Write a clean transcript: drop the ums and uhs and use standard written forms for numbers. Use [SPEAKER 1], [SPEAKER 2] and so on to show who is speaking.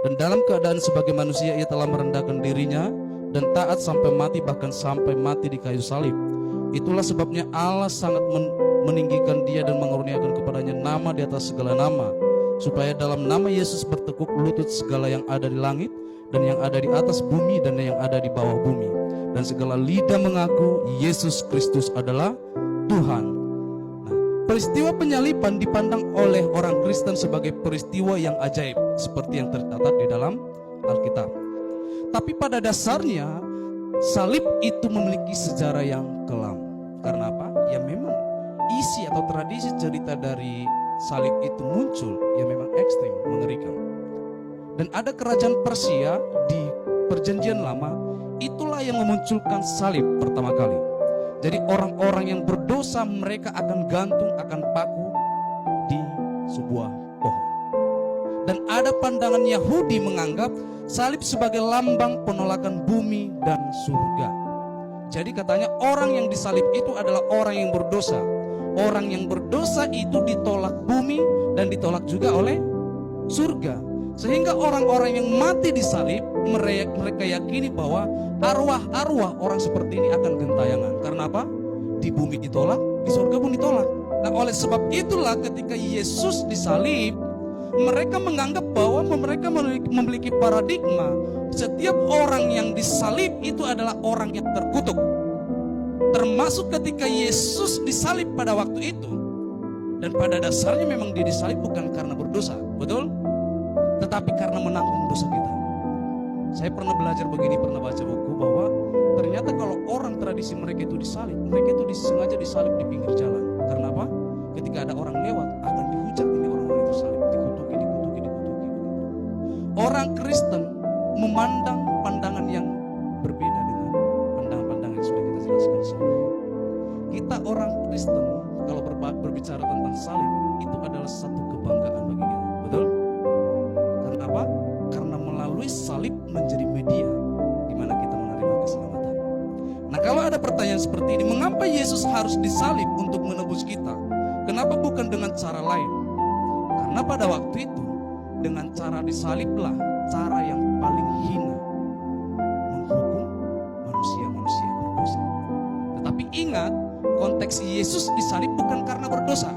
[SPEAKER 1] Dan dalam keadaan sebagai manusia ia telah merendahkan dirinya dan taat sampai mati, bahkan sampai mati di kayu salib. Itulah sebabnya Allah sangat meninggikan dia dan mengaruniakan kepadanya nama di atas segala nama, supaya dalam nama Yesus bertekuk lutut segala yang ada di langit dan yang ada di atas bumi dan yang ada di bawah bumi, dan segala lidah mengaku Yesus Kristus adalah Tuhan. Nah, peristiwa penyaliban dipandang oleh orang Kristen sebagai peristiwa yang ajaib, seperti yang tercatat di dalam Alkitab. Tapi pada dasarnya salib itu memiliki sejarah yang kelam. Karena apa? Ya memang isi atau tradisi cerita dari salib itu muncul yang memang ekstrim, mengerikan. Dan ada kerajaan Persia di Perjanjian Lama, itulah yang memunculkan salib pertama kali. Jadi orang-orang yang berdosa mereka akan gantung, akan paku di sebuah pohon. Dan ada pandangan Yahudi menganggap salib sebagai lambang penolakan bumi dan surga. Jadi katanya orang yang disalib itu adalah orang yang berdosa. Orang yang berdosa itu ditolak bumi dan ditolak juga oleh surga. Sehingga orang-orang yang mati disalib, mereka yakini bahwa arwah-arwah orang seperti ini akan gentayangan. Karena apa? Di bumi ditolak, di surga pun ditolak. Nah, oleh sebab itulah ketika Yesus disalib, mereka menganggap bahwa mereka memiliki paradigma setiap orang yang disalib itu adalah orang yang terkutuk. Termasuk ketika Yesus disalib pada waktu itu. Dan pada dasarnya memang dia disalib bukan karena berdosa, betul? Tetapi karena menanggung dosa kita. Saya pernah belajar begini, pernah baca buku bahwa ternyata kalau orang tradisi mereka itu disalib, mereka itu sengaja disalib di pinggir jalan. Karena apa? Ketika ada orang lewat akan dihujat ini orang-orang itu salib, dikutuki. Orang Kristen memandang pandangan yang berbeda dengan pandangan-pandangan yang sudah kita jelaskan sebelumnya. Kita orang Kristen kalau berbicara tentang salib itu adalah satu kebanggaan bagi kita, betul? Karena apa? Karena melalui salib menjadi media di mana kita menerima keselamatan. Nah, kalau ada pertanyaan seperti ini, mengapa Yesus harus disalib untuk menebus kita? Kenapa bukan dengan cara lain? Karena pada waktu itu dengan cara disaliblah cara yang paling hina menghukum manusia-manusia berdosa. Tetapi ingat, konteks Yesus disalib bukan karena berdosa.